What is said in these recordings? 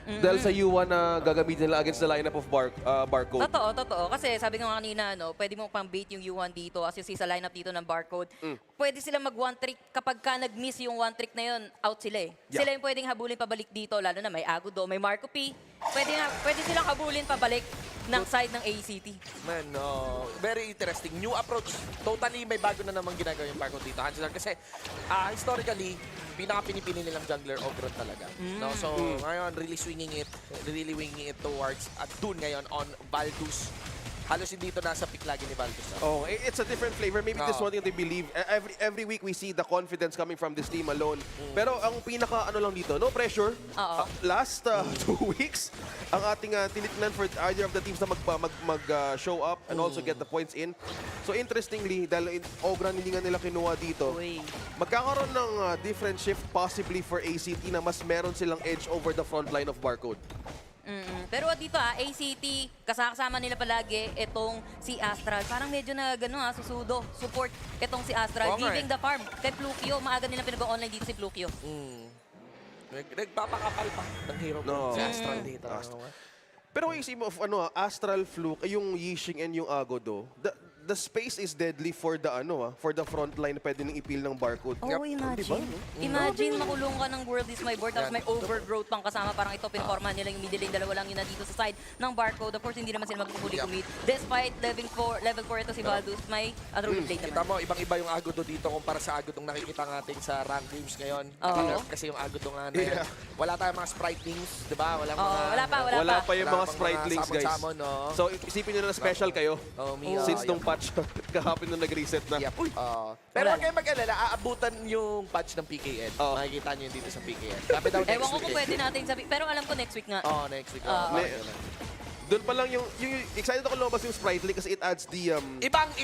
Dahil sa U1 na gagamitin nila against the lineup of Barcode. Totoo. Kasi sabi ko nga kanina, no, pwede mo pang bait yung U1 dito as you see sa lineup dito ng Barcode. Pwede sila mag one trick kapag ka nag-miss yung one trick na yun, out sila eh. Yeah. Sila yung pwedeng habulin pabalik dito, lalo na may Agudo, may Marco P. Pwede silang habulin pabalik ng side ng ACT. Man, very interesting. New approach. Totally may bago na namang ginagawa yung Barcode dito. Hansel, kasi historically, pinaka-pinipili nilang jungler Ogron talaga. No? So, ngayon, really winging it towards at dun ngayon on Baldus. Halos hindi ito nasa pick lagi ni Baldus. Oh, it's a different flavor. Maybe this one thing they believe. Every week we see the confidence coming from this team alone. Pero ang pinaka ano lang dito, no pressure. Last 2 weeks, ang ating tinitnan for either of the teams na mag-show up and also get the points in. So interestingly, dahil Ogran hindi nga nila kinuha dito, magkakaroon ng different shift possibly for ACT na mas meron silang edge over the front line of Barcode. Pero dito ACT, kasama nila palagi itong si Astral. Parang medyo na susudo, support itong si Astral. Giving the farm kay Plukio. Maaga nila pinag-online dito si Plukio. Nagpapakapal pa ng hero si Astral dito. Pero isip mo of Astral, Fluke, yung Yixing and yung Agodo, the space is deadly for the for the front line pwede nang ipil ng Barcode. Oh, imagine. Imagine makulong ka ng World is my board tapos may overgrowth pang kasama. Parang ito, piniforma nila yung middle lane. Dalawa lang yun na dito sa side ng Barcode. Of course, hindi naman sila magpupuli commit. Despite level 4 ito si Baldus, may unruly play naman. Kita mo, ibang-iba yung Agudo dito kumpara sa Agudong nakikita natin sa rank games ngayon. Kasi yung Agudo nga na yun. Wala tayong mga spritlings, di ba? Wala pa yung mga spritlings, guys. So, isipin nyo na special kayo. Since nung patch, kahapon nung nag-reset na. Pero huwag kayong mag-alala, aabutan yung patch ng PKN. Makikita nyo yun dito sa PKN. Sabi daw next Ewan ko week. kung pwede natin sabi. Pero alam ko next week nga. Next week. Doon pa lang yung excited ako lumabas yung sprightly kasi it adds the Ibang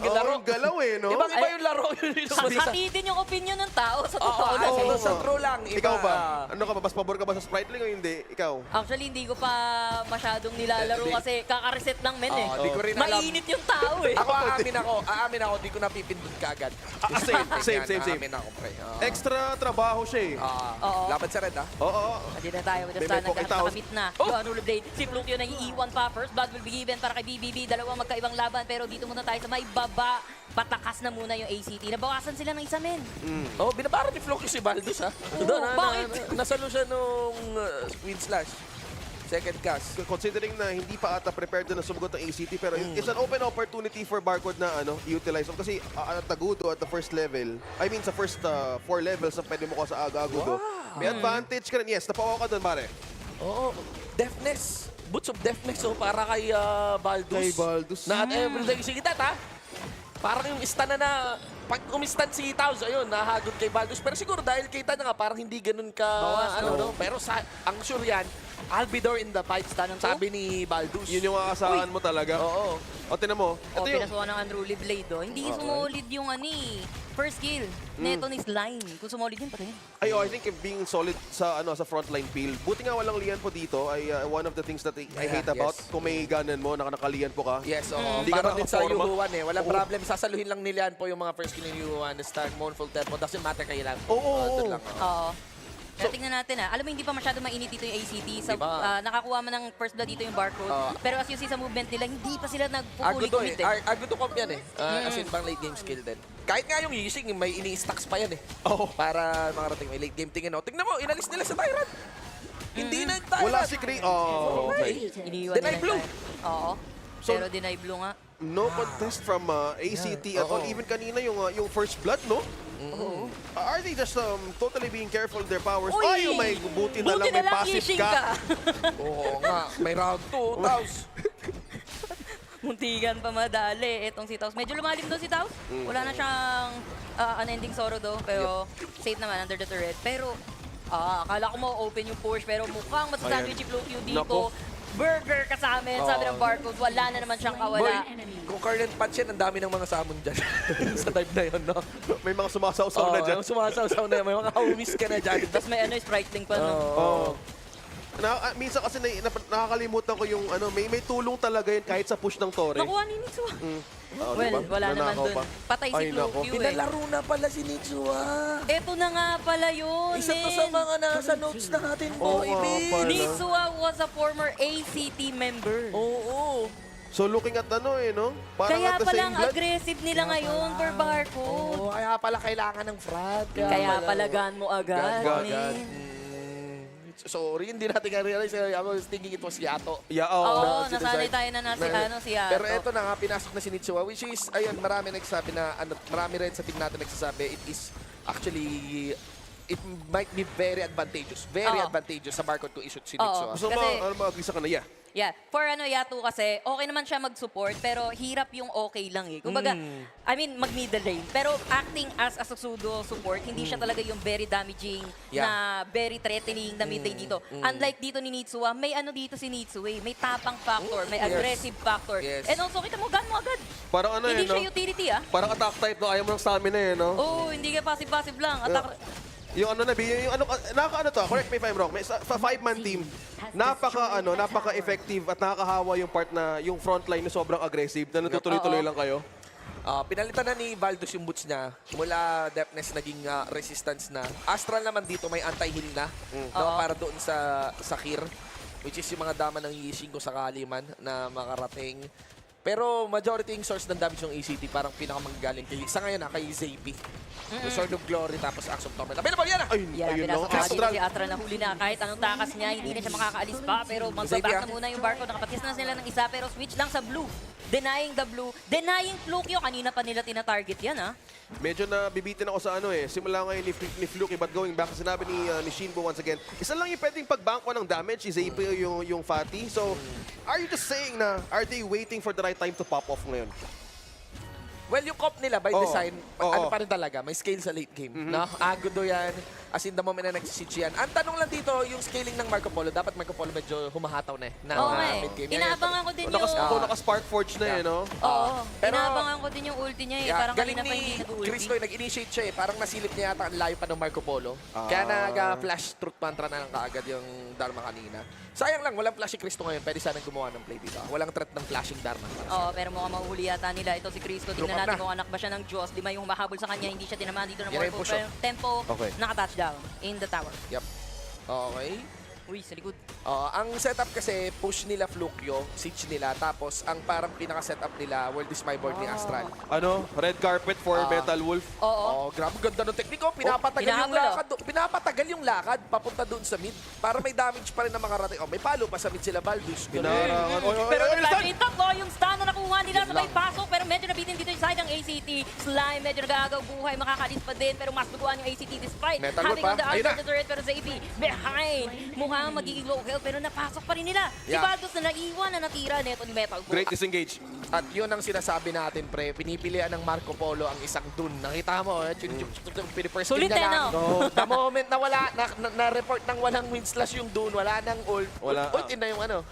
laro. yung galaw no? Ibang-iba yung laro. Hati din yung opinion ng tao sa totoo lang. Sa true lang. Ikaw ba? Ano ka ba? Mas pabor ka ba sa sprightly o hindi? Ikaw? Actually, hindi ko pa masyadong nilalaro kasi kaka-reset lang men eh. Di ko rin alam. Mainit yung tao eh. Ako, aamin ako, di ko napipindot kaagad. Same. Aamin ako, pre. Extra trabaho siya eh. Laban sa red, ha? Oo. Hindi na tayo. Basta May nagkakamit na. Yung Unruly Blade. Si Plukio na iiwan pa. First blood will be given para kay BBB. Dalawang magkaibang laban. Pero dito muna tayo sa may baba. Patakas na muna yung ACT. Nabawasan sila ng isa men. Binabara ni Floki si Baldus, ha? Bakit? Nasalo siya nung Wind Slash. Second cast. Considering na hindi pa ata prepared na sumugot ng ACT pero it's an open opportunity for Barcode na i-utilize kasi Tagudo at the first level, I mean sa first 4 levels na pwede mo ko sa Agudo. May advantage ka rin. Yes, napawa ka doon, pare. Oo. Deafness. Boots of deafness para kay Baldus. Kay Baldus. Na at everyday. Sige, ha? Parang yung stan na pag umistan si Taos, ayun, nahagod kay Baldus. Pero siguro dahil kita na nga, parang hindi ganun ka, Pero ang sure yan, I'll be there in the fight, sabi ni Baldus. Yun yung aasahan mo talaga. Oo. O, tinan mo. Ito yung... Pinasuha ng Unruly Blade. Hindi sumolid yung first kill. Neto ni Slime. Kung sumolid yun, patay. I think being solid sa sa frontline field. Buti nga walang lian po dito ay one of the things that I hate about. Kung may ganan mo, nakalian po ka. Yes, Hindi ka parang din sa nakaforma. Yuhuan eh. Walang problem. Sasaluhin lang nila po yung mga first kill ni Yuhuan. Start, Mournful Tempo. Doesn't matter kayo lang. Doon lang. Oo. Pero tingnan natin alam mo hindi pa masyado mainit dito yung ACT. Sa, nakakuha man ng first blood dito yung Barcode. Pero as you see sa movement nila, hindi pa sila nagpupuli commit eh. Agudo comp yan eh. As in bang late game skill din. Kahit nga yung Yixing, may ini-stacks pa yan eh. Para makarating may late game tingin. Tingnan mo, inalis nila sa Tyrant. Hindi nag-Tyrant. Wala si Kree. Okay. Iniiwan Deny nila blue. Oo. Pero deny blue nga. No contest from ACT at all. Even kanina yung first blood, no? Are they just totally being careful of their powers? Ay, may buti na lang may passive Yixing ka. Oo nga, may round 2, Taos. Muntigan pa madali itong si Taos. Medyo lumalim doon si Taos. Wala na siyang unending sorrow do. Pero safe naman under the turret. Pero akala ko mo open yung push. Pero mukhang masasabi si Plukio dito. Burger ka sa amin, sabi ng Barcode. Wala na naman siyang kawala. Kung current patch yan, ang dami ng mga summon dyan. Sa type na yun, no? May mga sumasaw-saw na dyan. Sumasaw-saw na yan. May mga homies ka na dyan. Tapos may sprite link pa, no? minsan kasi nakakalimutan ko yung ano, may tulong talaga yun kahit sa push ng Torre. Nakuha ni Nitsua. Oo, Well, diba? wala naman Nanakaw dun. pa. Patay si Ay, nako. Flokyu eh. Pinalaro na pala si Nitsua. Eto na nga pala yun, Isa to men. sa mga nasa notes natin, Oo boy, nga Bin. pala. Nitsua was a former ACT member. Oo. So looking at ano no? Parang Kaya at the pala same ang blood. aggressive nila ngayon for Barcode. Oo, kaya pala kailangan ng Frad. Kaya pala gan mo agad, Gan. men. Sorry, hindi natin na-realize. I was thinking it was Yato. Yeah, Oo, si nasanay Desire. tayo na si Yato. Pero eto na nga, pinasok na si Nitsua, which is, ayun, marami nagsasabi na, marami rin sa team natin nagsasabi, it is actually, it might be very advantageous. Very Oo. advantageous sa Barcode to issue si Oo. Nitsua. Gusto mo, Kasi- ano mag-agree ka na? Yeah. Yeah, for Yato kasi, okay naman siya mag-support, pero hirap yung okay lang eh. Kumbaga, I mean, mag-middle lane. Pero acting as a Susudo support, hindi siya talaga yung very damaging, Yeah. na very threatening na mid lane dito. Unlike dito ni Nitsua, may ano dito si Nitsua eh. May tapang factor, may Yes. aggressive factor. Yes. And also, kita mo, gano'n agad. Parang ano Hindi no? siya utility ah. Parang attack type, no? Ayaw mo ng stamina no? Oo, hindi ka passive-passive lang. Attack, Yung ano na, yung ano, nakaka-ano to, correct me if I'm wrong, may sa 5-man team, napaka-effective at nakakahawa yung part na yung frontline na sobrang aggressive, na natutuloy-tuloy Oo. lang kayo. Pinalitan na ni Valdos yung boots niya. Mula Depthness naging resistance na. Astral naman dito may anti-heal na no, Oo. para doon sa Kir. Which is yung mga dama ng Yixing kung sakali man na makarating. Pero majority yung source ng damage ng ACT parang pinakamagagaling kay, sa ngayon kay Zappy. The Sword of Glory tapos Axe of Torment. Available yan ah! Ayun, yeah, ayun pinasok no? na dito Astral. si Astral na huli na. Kahit anong takas niya, hindi na siya makakaalis pa. Pero magbaback na muna yung Barcode. Nakapatis na sila ng isa, pero switch lang sa blue. Denying the blue. Denying Flukyo. Kanina pa nila tina-target yan, ha? Medyo nabibitin ako sa ano eh. Simula ngayon ni Fluky, but going back, sinabi ni Shinbo once again, isa lang yung pwedeng pagbangko ng damage, si Zape yung Fatty. So, are you just saying na, are they waiting for the right time to pop off ngayon? Well, yung comp nila by Oo. design, Oo. ano pa rin talaga, may scale sa late game. No? Agudo yan, as in the moment na nagsisitch yan. Ang tanong lang dito, yung scaling ng Marco Polo, dapat Marco Polo medyo humahataw na eh. Na, Oo nga eh. mid-game. Inaabangan ko din yung... Naka-Spark Forge na eh, no? Oo. Pero- Inaabangan ko din yung ulti niya eh. Parang galing kanina pa hindi ni nag-ulti. Cristo, nag-initiate siya eh. Parang nasilip niya yata ang layo pa ng Marco Polo. Kaya nag-flash truth mantra na lang kaagad yung Dharma kanina. Sayang lang, walang flash si Cristo ngayon. Pwede sanang gumawa ng play dito. Walang threat ng flashing Dharma. Oo, pero mukhang mahuhuli yata nila. Ito si Cristo. Drop Tingnan up natin na. kung anak ba siya ng Diyos. Di ba yung humahabol sa kanya, hindi siya tinamaan dito ng Yan yung Morpho. push Pero tempo, Okay. naka-touchdown in the tower. Yep. Okay. Uy, sa likod. Ang setup kasi, push nila Flukyo, siege nila, tapos ang parang pinaka-setup nila, World is my board ni Astral. Ano? Red carpet for Metal Wolf. Oo. Grabe ganda ng tekniko. Pinapatagal yung hinahabol, lakad. Pinapatagal yung lakad papunta doon sa mid para may damage pa rin na makarating. May palo pa sa mid sila, Baldus. Hinarangan. Oy, oy, Pero oy, nagtayo oy, yung tatlo, yung stun na nakuha nila Yun sa may lang. pasok, pero medyo nabitin dito yung side ng ACT. Slime, medyo nag-aagaw buhay, makakalis pa din, pero mas maguan yung ACT despite Metal having Wolf, on the Ayun outside na. the turret, pero Zappy behind. Mukhang magiging low health, pero napasok pa rin nila. Si Yeah. Baldos na naiwan na natira neto ni Metal Wolf. Great disengage. At yun ang sinasabi natin, pre. Pinipilian ng Marco Polo ang isang dun. Nakita mo, pinipirst Sulit niya eh, lang. no? The moment na wala, na-report ng walang win slash yung dun, wala nang ult. Wala. Ult in na yung ano.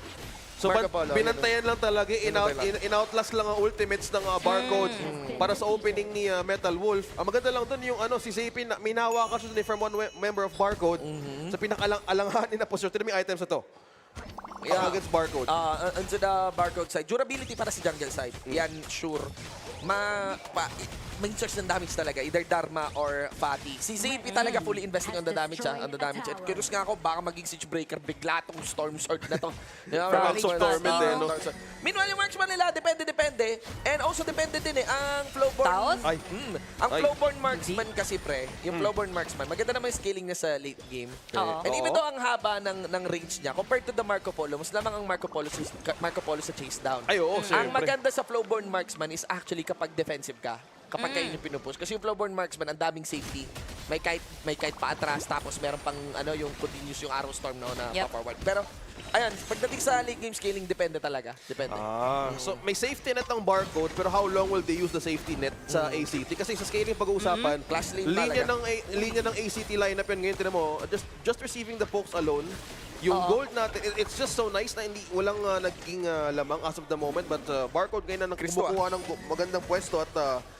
So, Marco Polo, binantayan lang talaga, Binantayan lang. in-outlast lang ang ultimates ng Barcode para sa opening ni Metal Wolf. Ang maganda lang doon yung ano, si Zape, may nahawakan siya from one member of Barcode sa pinakalanganin na position. Tignan mo yung items na to. Yeah. Against Barcode. Onto the Barcode side. Durability para sa jungle side. Yan, sure. May source ng damage talaga. Either Dharma or Fatty. Si Zappy talaga fully investing on the damage. On the damage. At curious nga ako, baka maging Siege Breaker bigla tong Storm Sword na to. From Torment eh, no? Meanwhile, yung marksman nila, depende. And also, depende din eh. Ang Flowborn... Taos? Ay. Ang Ay. Flowborn Marksman kasi, pre. Yung Flowborn Marksman, maganda naman yung scaling niya sa late game. Oo. And even though ang haba ng range niya, compared to the Marco Polo, mas lamang ang Marco Polo sa chase down. Ay, oo, Ang syempre. maganda sa Flowborn Marksman is actually kapag defensive ka. Kapag kayo yung pinupush. Kasi yung Flowborn Marksman, ang daming safety. May kite pa atras, tapos meron pang yung continuous yung Arrow Storm na Yep. pa-forward. Pero, ayun, pagdating sa late game scaling, depende talaga. Depende. So may safety net ang Barcode, pero how long will they use the safety net sa ACT? Kasi sa scaling pag-uusapan, Clash lane linya ng ACT lineup yan ngayon. Tinan mo, just receiving the pokes alone, yung gold natin, it's just so nice na walang naging lamang as of the moment. But Barcode ngayon na Cristo, kumukuha ng magandang pwesto at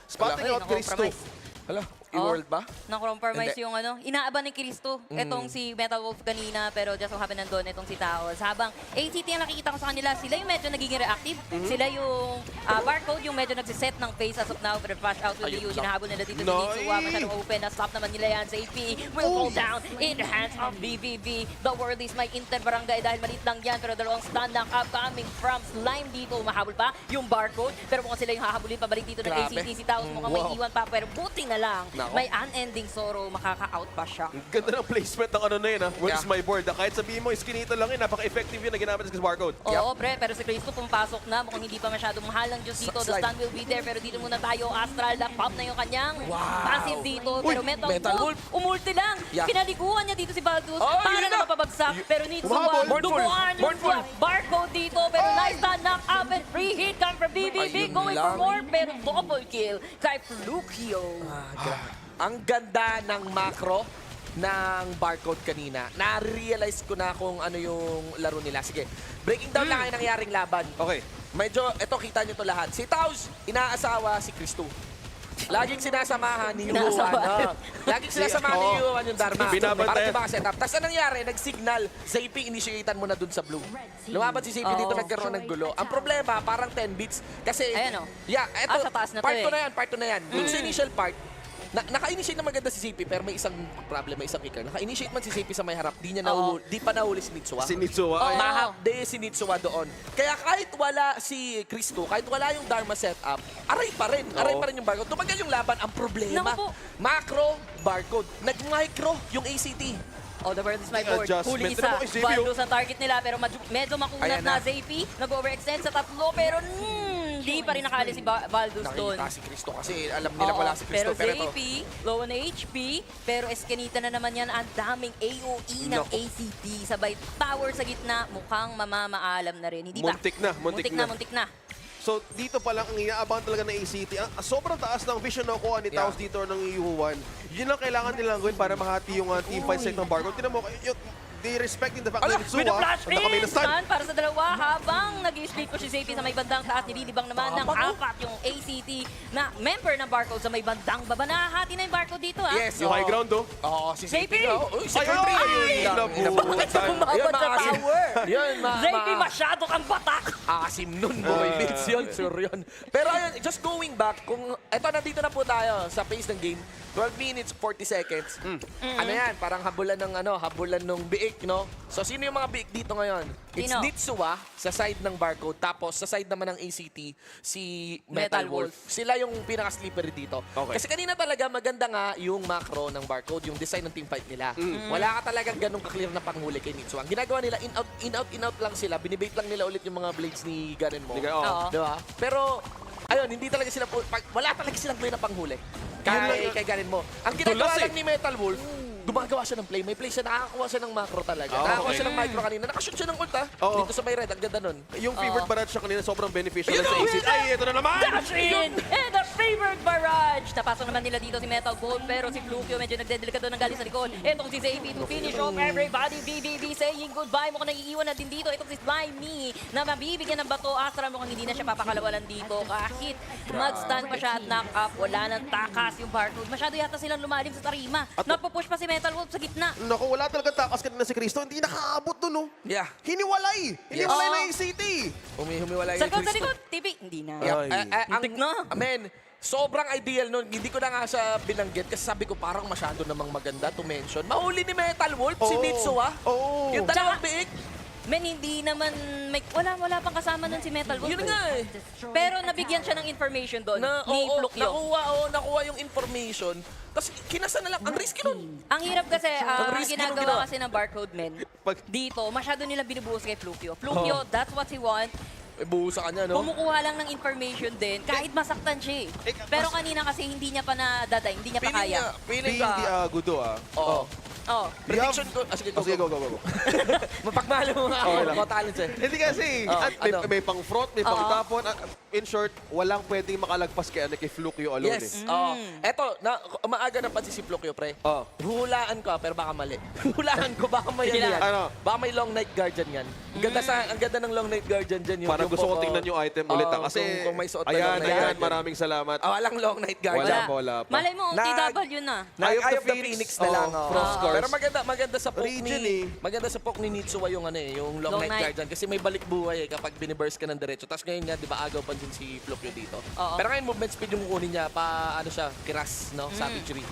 spotting Ay, out Cristo. compromise. Hala, E-World ba? Na-compromise Hindi. yung inaaban ni Cristo. Etong si Metal Wolf kanina, pero just so happen nandun itong si Taos. Habang ACT ang nakikita ko sa kanila, sila yung medyo nagiging reactive. Sila yung Barcode, yung medyo nagsiset ng face as of now, pero flash out will Ayun you. lang. Hinahabol nila dito si Nice. Nitsua. Masyadong open. Na-stop naman nila yan. Sa AP will fall down in the hands of BBB. The world is my inter-barangay dahil maliit lang yan, pero dalawang stand knock up coming from Slime dito. Mahabol pa yung Barcode, pero mukhang sila yung hahabulin pabalik dito ng Grabe. ACT. Si Taos mukhang may Wow. iwan pa, pero buti na lang. Nako. May unending sorrow, makaka-out pa siya. Ang ganda ng placement ng na yun, ha? Where's Yeah. my board? Kahit sabihin mo, iskinita lang yun, napaka-effective yun na ginamit sa barcode. Oo, pre, pero si Cristo pumapasok na. Mukhang hindi pa masyadong mahal ang Diyos dito. The Slide. stun will be there, pero dito muna tayo. Astral, pop na yung kanyang Wow. passive dito. Pero Metal, Metal Wolf, Wolf. umulti lang. Yeah. Pinaliguan niya dito si Baldus Oh, para yun na na. mapapabagsak. Pero Nitsua, Umabol. duguan yung Mournful. Barcode dito. Pero nice stun, knock up, and free hit come from BBB. Ayun Going for lang. more, pero double kill kay Flukio. Ang ganda ng macro ng Barcode kanina. Na-realize ko na kung ano yung laro nila. Sige, breaking down lang ang nangyaring laban. Okay. Medyo, eto, kita nyo to lahat. Si Taos, inaasawa si Cristo. Laging sinasamahan ni Yuan. Inaasawa. Laging sinasamahan ni Yuan yung Dharma. Binabantayan. Para di makaset up. Tapos anong nangyari? Nag-signal, Zapey, initiatean mo na dun sa blue. Lumaban si Zapey dito, Oo. nagkaroon ng gulo. Ang problema, parang 10 bits. Kasi, Ayan, oh. yeah, eto, Sa taas na to part 2 eh. na yan, part 2 na yan. Dun sa initial part, naka-initiate na maganda si CP pero may isang problem, may isang kicker. Naka-initiate man si CP sa may harap, di pa nahuli si Nitsua. Si Nitsua. Oo. ay, Mahapde si Nitsua doon. Kaya kahit wala si Cristo, kahit wala yung Dharma setup, aray pa rin. Aray Oo. pa rin yung Barcode. Tumagal yung laban. Ang problema, Naku po. macro, Barcode. Nag-micro yung ACT. Oh, the world is my board. Adjustment. Huli Tignan mo isa. kay Xavier. Baldus ang target nila, pero medyo makunat Ayan na na. Zapey. Nag-overextend sa tatlo, pero hindi pa rin nakaalis si Baldus doon. Nakikita si Cristo kasi alam nila wala si Cristo. Pero Pero ito, Zapey, low on HP, pero Escanita na naman yan. Ang daming AOE ng Naku. ACT. Sabay tower sa gitna, mukhang mamamaalam na rin. Hindi ba? Muntik na, muntik na. Muntik na. So, dito pa lang, ang inaabangan talaga ng ACT. Sobrang taas ng vision na kuha ni Taos dito ng EU1. Yun ang kailangan nilang gawin para mahati yung team fight set ng Barcode. Tinan mo, they respecting the fact Ala, na Nitsua, With a flash kami na in! stun. Stun para sa dalawa habang nag-split po si Zapey sa may bandang taas. Nililibang naman ng apat yung ACT na member ng Barcode sa may bandang baba. Nahahati na yung Barcode dito, ha? yes. Yung high ground, do. Oo, si Zapey! Zapey. Uy, Ay, second ay, three. ay, nabutan. Bakit siya bumabad sa tower? Yun, Zapey, masyado kang batak! Asim nun, boy. Bits yun, sure yun. Pero ayun, just going back, kung eto, nandito na po tayo sa pace ng game, 12 minutes, 40 seconds. Ano yan? Parang habulan ng biik, no? So, sino yung mga biik dito ngayon? It's Sino? Nitsua sa side ng Barcode, tapos sa side naman ng ACT, si Metal Metal Wolf. Sila yung pinaka-slippery dito. Okay. Kasi kanina talaga maganda nga yung macro ng Barcode, yung design ng teamfight nila. Wala ka talagang ganun ka-clear na panghuli kay Nitsua. Ang ginagawa nila, in-out lang sila. Binibait lang nila ulit yung mga blades ni Garen Mo. Oo. Di ba? Pero, ayun, hindi talaga sila, wala talaga silang play na panghuli. Kay Garen Mo. Ang ginagawa Dulas lang ni Metal Wolf, gumagawa siya ng play. May play siya, nakakakuha siya ng macro talaga. Oh, Nakakakuha okay. siya ng micro kanina. Nakashoot siya ng ult, ha? Oo. Dito sa may red, ang ganda nun. Yung favorite barrage siya kanina, sobrang beneficial Yun sa ang ACT. Ay, ito na naman! Dash in! And the favored barrage! Napasok naman nila dito si Metal Gold, pero si Flukio medyo nagdedelikado ng galing sa likod. Itong si Zapey to finish off everybody. BBB saying goodbye. Mukhang naiiwan na din dito. Itong si Slimy na mabibigyan ng bato. Astra mukhang hindi na siya papakalawalan dito. Kahit mag-stun pa siya at knock up, wala nang takas yung Barcode. Masyado yata silang lumalim sa tarima. Napupush pa si Metal Wolf sa gitna. Naku, wala talaga takas kanina si Cristo. Hindi nakaabot dun, no? Yeah. Hiniwalay! Hiniwalay Oo. ng ACT! Humiwala Sa yung likod, sa likod. TV, hindi na. Ay. Muntik na. Men, sobrang ideal nun. Hindi ko na nga siya binanggit kasi sabi ko parang masyado namang maganda to mention. Mahuli ni Metal Wolf, si Oo. Nitsua. Oo. Yung dalawang Tsaka- biik. Men, hindi naman, wala pang kasama nun si Metal Wolf. Yun nga eh. Pero nabigyan siya ng information doon ni Flukio. Nakuha yung information. Tapos kinasa na lang. Ang risky nun. Ang hirap kasi, ang risky nung ginagawa ginawa. kasi ng Barcode men, Pag- dito, masyado nila binubuhos kay Flukio. Flukio, that's what he want. Buo sa kanya, no? Kumukuha lang ng information din, kahit masaktan siya eh. Pero kanina kasi hindi niya pa nadada, hindi niya pa kaya. Feeling Being ka. the Gudo, Oo. Oh. Prediction ko. Sige, go, Sige, go. go. Mapagmahal mo nga Okay ako. lang. Mga talents eh. Hindi kasi, Oh, at may, ano? may pang-front, may pang-tapon. In short, walang pwedeng makalagpas kay Flukyo alone. Yes. Oo. Eto, maaga na pansin si Flukyo, pre. Oh. Huhulaan ko, pero baka mali. Huhulaan ko, baka may Sige yan. lang. Ano? Baka may long night guardian yan. Ang ganda ng long night guardian dyan. Parang gusto ko tingnan yung item ulit. Kasi, kung may suot na ayan, long night ayan, guardian. maraming salamat. Walang long night guardian. Wala pa. Malay mo, TW na. Eye Eye of of the the Phoenix Phoenix na lang. oh, oh. Frost Scars. Pero maganda sa poke Region ni eh. maganda sa poke ni Nitsuwa yung yung long Long night night. guardian kasi may balik buhay kapag biniburst ka ng diretso. Tapos ngayon nga 'di ba agaw pa din si Flukyo dito. Oo. Pero ngayon movement speed yung kukunin niya pa siya, kiras, no? Savagery.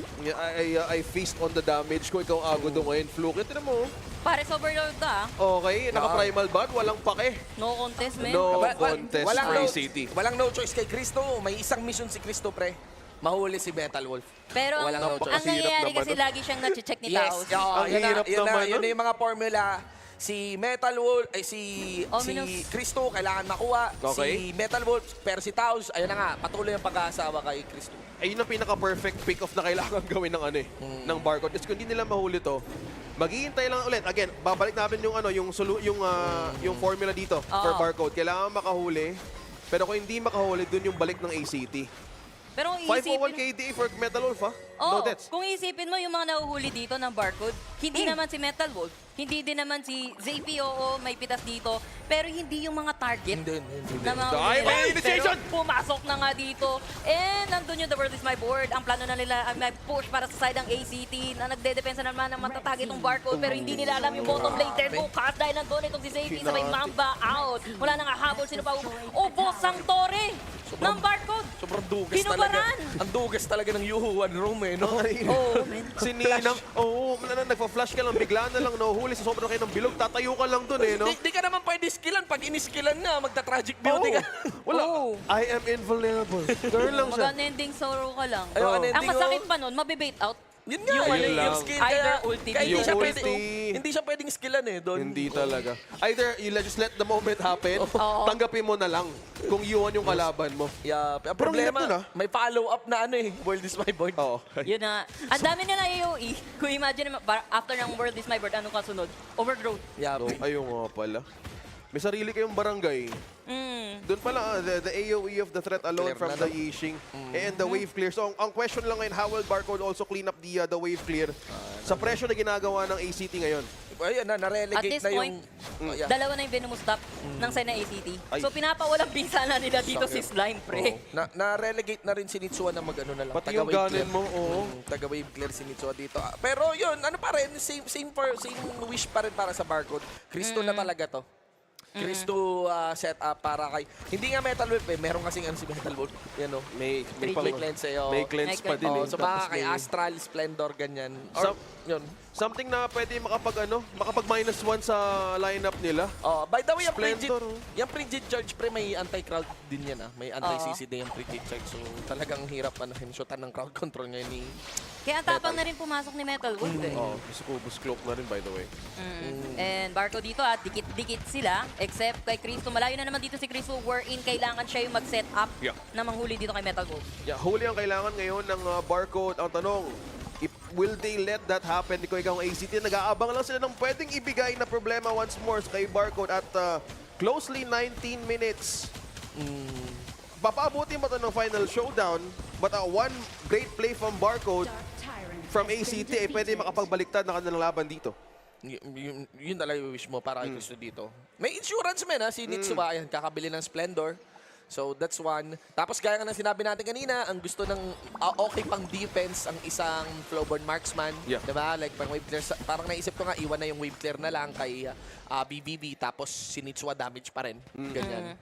I feast on the damage ko. Ikaw ago doon ngayon, Flukyo. Tinan mo. Pares overload ah. Okay, naka-primal bag, walang pake. No contest, man. No Wa- wa- contest, walang Free no, City. Walang no choice kay Cristo. May isang mission si Cristo, pre. Mahuli si Metal Wolf. Pero ang, Walang no choice. ang nangyayari Hirap kasi naman. lagi siyang nache-check ni Yes, Taos. Ang hirap naman yun nun. na yung mga formula. Si Metal Wolf, ay si Ominous. Cristo, kailangan makuha. Okay. Si Metal Wolf, pero si Taos, ayun na nga, patuloy ang pag-aasawa kay Cristo. Ayun ang pinaka-perfect pick-off na kailangan gawin ng ng barcode. Kasi kung hindi nila mahuli to, maghihintay lang ulit. Again, babalik natin yung yung formula dito for Oo. barcode. Kailangan makahuli. Pero kung hindi makahuli, dun yung balik ng ACT. Pero kung 501 iisipin, KDA for Metal Wolf, ha? oh, No deaths. kung iisipin mo yung mga nahuhuli dito ng barcode, hindi naman si Metal Wolf, hindi din naman si ZPOO may pitas dito, pero hindi yung mga target Hindi. na mga Dive huli nila. initiation! Pero pumasok na nga dito. And nandun yung The World is My Board. Ang plano na nila ay may push para sa side ng ACT na nagdedepensa naman ng matatag itong barcode pero hindi nila alam yung bottom lane turn bukas dahil nandun itong si Zaypi sa may Mamba out. Wala nang habol. Sino pa? Boss Sangtore ng barcode. Sobrang dugas Pinubaran! talaga. Ang dugas talaga ng Yuhuan room eh, no? Oh, man. Si Ninang, nagpa-flash ka lang, bigla na lang nahuhuli sa sobrang kayo ng bilog, tatayo ka lang dun no? Di ka naman pwede skillan. Pag iniskillan na, magta-tragic beauty ka. Wala. Oh. I am invulnerable. Girl lang siya. Mag-unending sorrow ka lang. Ayun, Oh. unending, Ang masakit pa nun, mabibait out. Yun nga, Yung yung, lang. skill. Either Kaya, ulti, kaya hindi, yung siya ulti. pwede, hindi siya pwedeng skillan eh. Doon. Hindi talaga. Either you just let the moment happen, Oo. tanggapin mo na lang kung iwan yung kalaban mo. Yeah, ang Pero problema, hirap dun, may follow-up na World is my board. Oo. Yun na. Ang dami niya na AOE. Kung imagine, after ng World is my board, anong kasunod? Overgrowth. Yeah, No, ayun nga pala. May sarili kayong barangay. Doon pala, the AOE of the threat alone Clear from na the Yixing and the wave clear. So, ang question lang ngayon, how will Barcode also clean up the wave clear sa presyo na ginagawa ng ACT ngayon? Ayun na, At na-relegate this na point, yung... Yeah. dalawa na yung venomous stop ng side ng ACT. Ay. So, pinapawalang bisa na nila dito si Sakit. Slime, pre. Na-relegate na rin si Nitsuwa na mag-ano na lang. Pati yung taga-wave ganin clear. mo, oo. Taga-wave clear si Nitsuwa dito. Pero yun, ano pa rin, same wish pa rin para sa Barcode. Cristo na talaga to. Cristo setup para kay... Hindi nga Metal Wolf eh. Meron kasing si Metal Wolf. Yan o. May Quick lens eh. May cleanse pa din Oh, eh. so baka Tapos kay may- Astral, Splendor, ganyan. Or, yun. Something na pwede makapag -1 sa lineup nila. Oh, by the way, yung Frigid, Splendor, oh. yung Frigid Charge pre may anti-crowd din yan May anti-CC din yung Frigid Charge. So talagang hirap shotan ng crowd control ngayon ni... Kaya ang tapang na rin pumasok ni Metal Wolf, eh. Oh, Scubus Cloak na rin by the way. And Barcode dito dikit-dikit sila. Except kay Cristo. Malayo na naman dito si Cristo wherein kailangan siya yung mag-set up Yeah. na manghuli dito kay Metal Wolf. Yeah, huli ang kailangan ngayon ng Barcode. Ang tanong, will they let that happen? Ikaw ang ACT, nag-aabang lang sila ng pwedeng ibigay na problema once more kay Barcode at closely 19 minutes. Papaabutin mo ito ng final showdown, but one great play from Barcode from ACT ay pwede makapagbaliktad na kanilang laban dito. Yun talaga yung wish mo para kay Cristo dito. May insurance man si Nitsuwa. Ayan, kakabili ng Splendor. So that's one. Tapos gaya nga ng sinabi natin kanina, ang gusto ng okay pang defense ang isang Flowborn Marksman. Yeah. Diba? Like pang wave clear, parang naisip ko nga, iwan na yung wave clear na lang kay BBB tapos si Nitsuwa damage pa rin. Ganyan.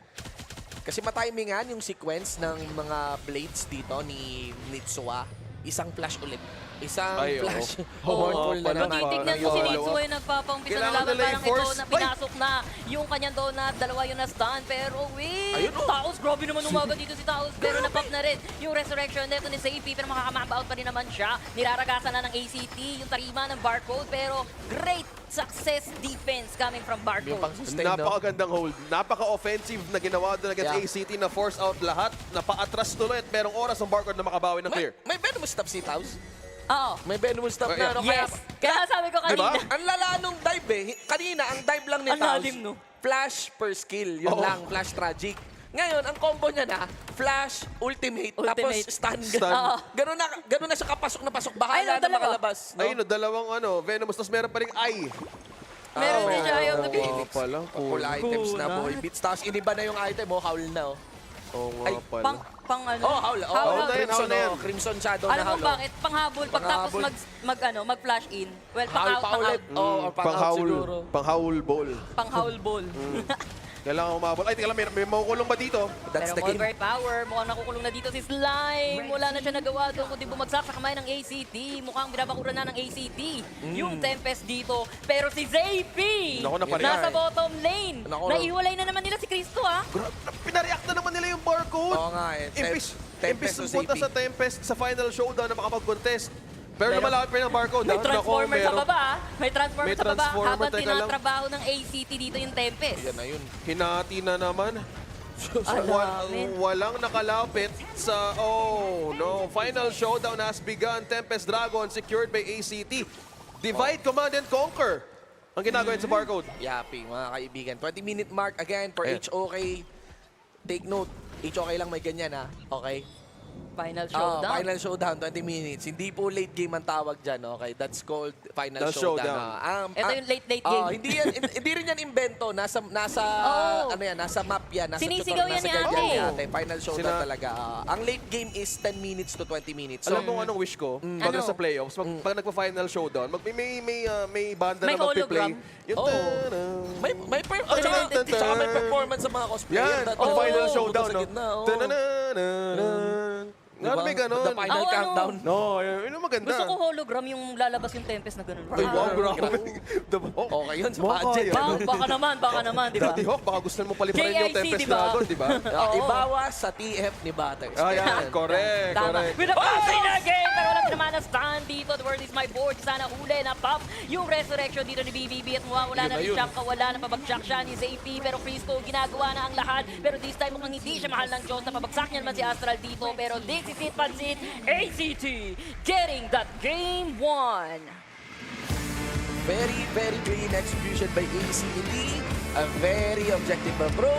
Kasi matimingan yung sequence ng mga blades dito ni Nitsuwa. Isang flash ulit. Isang Ay, oo. flash. Oo, Hornful na pala, naman. Titignan mo si Nitsuwa yung nagpapaumpisa ng Kailangan laban. nila Parang ito i-force. na pinasok na yung kanyang donut. Dalawa yung na-stun. Pero wait, Ayun, oh. Taos, grabe naman umaga dito si Taos. Pero na-pop na rin yung resurrection neto ni Zaypi. Pero makakamapa out pa rin naman siya. Niraragasan na ng ACT yung tarima ng Barcode. Pero great success defense coming from Yung Barcode. pang-sustain, no? Napakagandang hold. Napaka-offensive na ginawa doon against Yeah. ACT na force out lahat. Napaatras tuloy at merong oras ang Barcode na makabawi ng clear. May venomous stop si Taos. Oo. May Venomous stop Oh, na. yeah. Ano, kaya, Yes. Kaya sabi ko kanina. Diba? ang lala nung dive eh. Kanina, ang dive lang ni Ang Taos, lalim, no? flash per skill. Yun Oo. lang, flash tragic. Ngayon, ang combo niya na, flash, ultimate, tapos Ultimate. stun. Stun. Oo. Ganun na siya kapasok na pasok. Bahala Ay, no, na dalawa. makalabas. No? Ayun, no, dalawang Venomous, tapos meron pa rin eye. Meron din siya Eye of the Oo, Beast. pala. Full items na, Cool, boy. Beats, tapos iniba na yung item, howl na. Oo Ay, nga pala. Pang ano? Oh, howl. Oh, Howl. na yun, Crimson, na yun. Crimson Shadow Alam na mo howl. bakit? Panghabol. Pagtapos Panghabol. mag-flash in. Well, Howl pang-out, pa pang-out. ulit. Oh, or pang-out siguro. Pang-howl ball. Pang-howl ball. Kailangan umabot. Ay, teka lang, may makukulong ba dito? That's Pero the game. Mulberry Power, mukhang nakukulong na dito si Slime. Wala na siya nagawa doon kundi bumagsak sa kamay ng ACT. Mukhang binabakuran na ng ACT. Yung Tempest dito. Pero si ZP, Naku, napareha nasa eh. bottom lane. Naku, Naihiwalay na naman nila si Cristo, ha? Pinareact na naman nila yung barcode. Oo nga eh. Imbis Tempest to punta CP. sa Tempest sa final showdown na makapag-contest. Pero Pero- lumalapit pa rin ang barcode. May Naku, transformer sa meron- baba, ha? May transformer May sa baba transformer, habang teka lang. tinatrabaho ng ACT dito yung Tempest. Yan na yun. Hinati na naman. Alamin. Walang nakalapit sa, oh no, final showdown has begun. Tempest Dragon secured by ACT. Divide, command, and conquer ang ginagawa sa barcode. Yapi, mga kaibigan. 20-minute mark again for Ayan. HOK. Take note, HOK lang may ganyan ha. Okay? Final Oh, showdown. final showdown, 20 minutes. Hindi po late game ang tawag dyan, okay? That's called final The showdown. showdown. Ito yung late game. Hindi rin yan invento. Nasa Oh. ano yan, nasa map yan. Nasa Sinisigaw tutorial, yan nasa ni guide ate. yan ni ate. Final showdown Sina- talaga. Ang late game is 10 minutes to 20 minutes. Alam mo anong wish ko? Pag Ano? nasa playoffs, pag nagpa-final showdown, may banda May na magpi-play. hologram? Yung Oo. tanang. Tsaka may performance sa mga cosplayer. Yan, That- pag Oo, final pumunta showdown, sa no? gitna, oo. Tananananan. Ano may ganun? The final Oo, ano? countdown. No, yun ang maganda. Gusto ko hologram yung lalabas yung Tempest na ganun. Ay, wow, grabe. Okay yun, sa Baka budget. yan. Baka naman, di ba? Daddy Hawk, baka gusto mo paliparin yung JIC, Tempest di ba? Dragon, di ba? Oo. Ibawas sa TF ni Butters. Ah, yan, correct, Tama. correct. With a passing na game, pero walang pinamana stand dito. The world is my board. Sana huli na pop yung resurrection dito ni BBB at wala na Yun na ni yun. Shaka, wala na pabagsak siya ni ZP. Pero Frisco, ginagawa na ang lahat. Pero this time mukhang hindi siya mahal ng Diyos. Napabagsak niya naman si Astral dito. Pero this is it, pansit. ACT getting that game won. Very, very clean execution by ACT. A very objective approach.